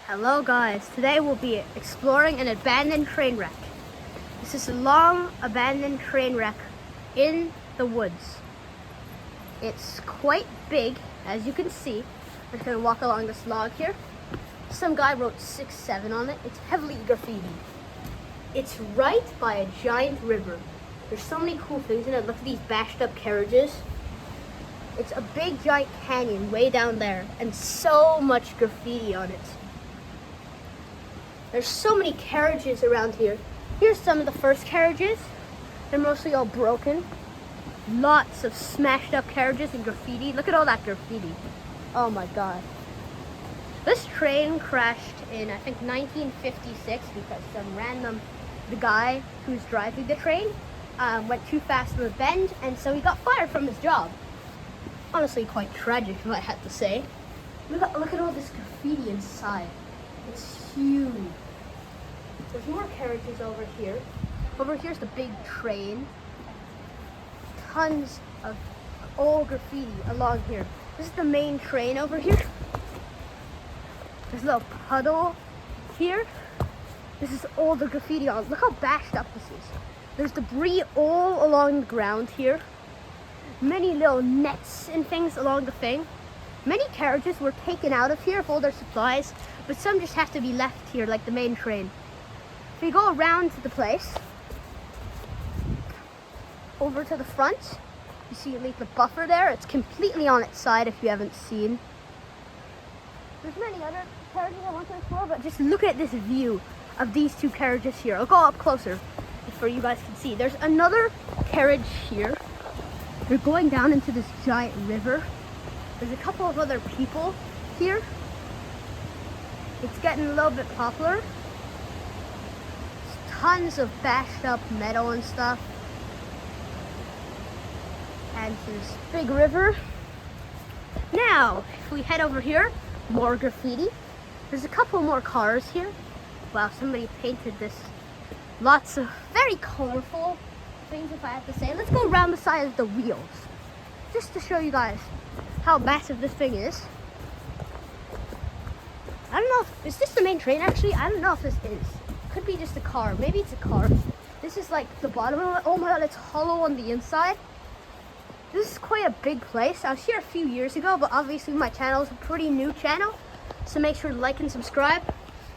Hello guys, today we'll be exploring an abandoned train wreck. This is a long abandoned train wreck in the woods. It's quite big, as you can see. I'm just gonna walk along this log here. Some guy wrote 6-7 on it. It's heavily graffiti. It's right by a giant river. There's so many cool things in it. Look at these bashed up carriages. It's a big giant canyon way down there and so much graffiti on it. There's so many carriages around here. Here's some of the first carriages. They're mostly all broken. Lots of smashed up carriages and graffiti. Look at all that graffiti. Oh my god. This train crashed in, I think, 1956 because the guy who's driving the train went too fast to a bend, and so he got fired from his job. Honestly, quite tragic, if I had to say. Look at all this graffiti inside. It's huge. There's more carriages over here. Over here's the big train. Tons of old graffiti along here. This is the main train over here. There's a little puddle here. This is all the graffiti on. Look how bashed up this is. There's debris all along the ground here. Many little nets and things along the thing. Many carriages were taken out of here with all their supplies, but some just have to be left here, like the main train. If you go around to the place, over to the front, you see like the buffer there. It's completely on its side if you haven't seen. There's many other carriages I want to explore, but just look at this view of these two carriages here. I'll go up closer for you guys can see. There's another carriage here. They're going down into this giant river. There's a couple of other people here. It's getting a little bit popular. There's tons of bashed up metal and stuff. And this big river. Now, if we head over here, more graffiti. There's a couple more cars here. Wow, somebody painted this. Lots of very colorful things, if I have to say. Let's go around the side of the wheels, just to show you guys how massive this thing is. I don't know is this the main train actually? I don't know if this is. Could be just a car. Maybe it's a car. This is like the bottom of it. Oh my god, it's hollow on the inside. This is quite a big place. I was here a few years ago, but obviously my channel is a pretty new channel. So make sure to like and subscribe.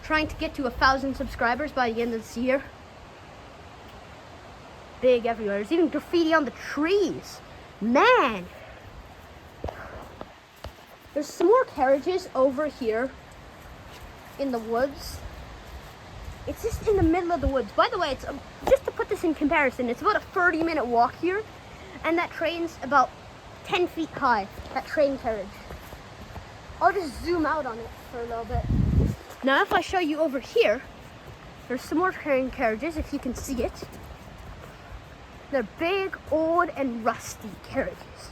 Trying to get to 1,000 subscribers by the end of this year. Big everywhere. There's even graffiti on the trees. Man! There's some more carriages over here in the woods. It's just in the middle of the woods. By the way, it's just to put this in comparison, it's about a 30-minute walk here, and that train's about 10 feet high, that train carriage. I'll just zoom out on it for a little bit. Now if I show you over here, there's some more train carriages, if you can see it. They're big, old, and rusty carriages.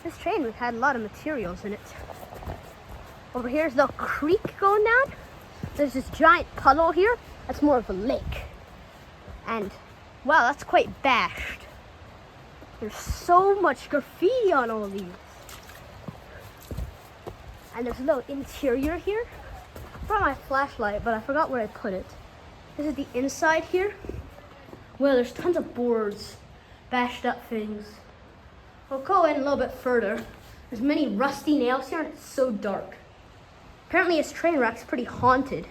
This train had a lot of materials in it. Over here's the creek going down. There's this giant puddle here. That's more of a lake. And, wow, that's quite bashed. There's so much graffiti on all these. And there's a little interior here. I brought my flashlight, but I forgot where I put it. This is the inside here. Well, there's tons of boards, bashed up things. We'll go in a little bit further. There's many rusty nails here, and it's so dark. Apparently this train wreck's pretty haunted.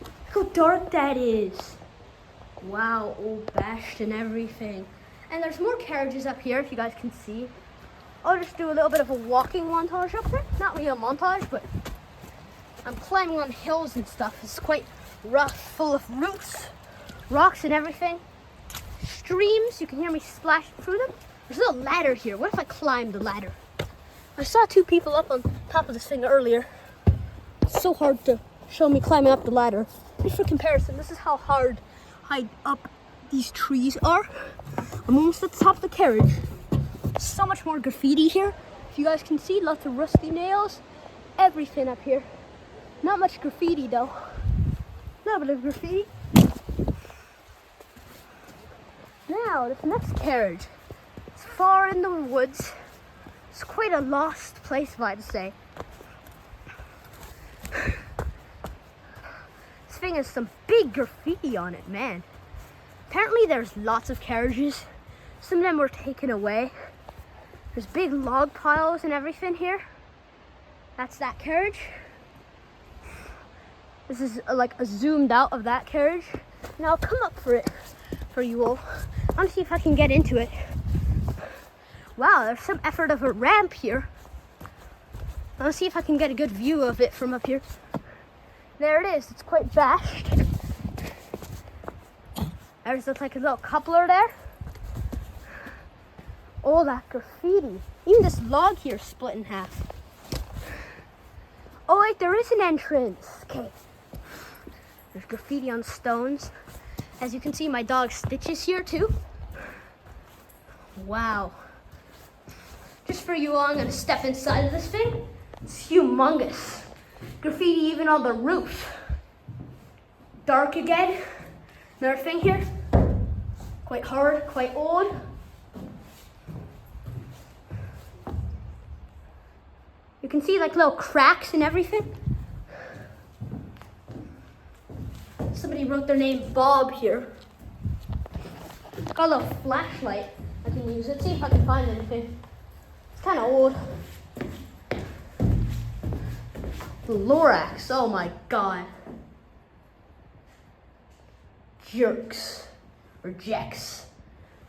Look how dark that is. Wow, all bashed and everything. And there's more carriages up here, if you guys can see. I'll just do a little bit of a walking montage up here. Not really a montage, but I'm climbing on hills and stuff. It's quite rough, full of roots, rocks and everything. Streams, you can hear me splash through them. There's a little ladder here. What if I climb the ladder? I saw two people up on top of this thing earlier. It's so hard to show me climbing up the ladder. Just for comparison, this is how high up these trees are. I'm almost at the top of the carriage. So much more graffiti here. If you guys can see, lots of rusty nails. Everything up here. Not much graffiti though. A little bit of graffiti. Now, this next carriage. It's far in the woods. It's quite a lost place, if I had to say. thing has some big graffiti on it, man. Apparently there's lots of carriages. Some of them were taken away. There's big log piles and everything here. That's that carriage. This is like a zoomed out of that carriage. And I'll come up for it for you all. I want to see if I can get into it. Wow, there's some effort of a ramp here. I want to see if I can get a good view of it from up here. There it is. It's quite bashed. There's like a little coupler there. All that graffiti. Even this log here split in half. Oh wait, there is an entrance. Okay. There's graffiti on stones. As you can see, my dog Stitch is here too. Wow. Just for you all, I'm gonna step inside of this thing. It's humongous. Graffiti even on the roof. Dark again. Another thing here. Quite hard, quite old. You can see like little cracks and everything. Somebody wrote their name Bob here. Got a little flashlight. I can use it. See if I can find anything. It's kind of old. The Lorax. Oh my god. Jerks. Or Jex.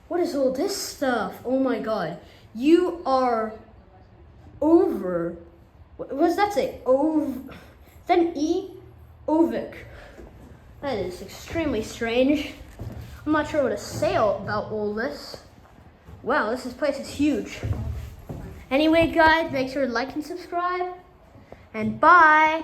What is all this stuff? Oh my god. You are over. What does that say? Is that an E? Ovic. That is extremely strange. I'm not sure what to say about all this. Wow, this place is huge. Anyway, guys, make sure to like and subscribe. And bye.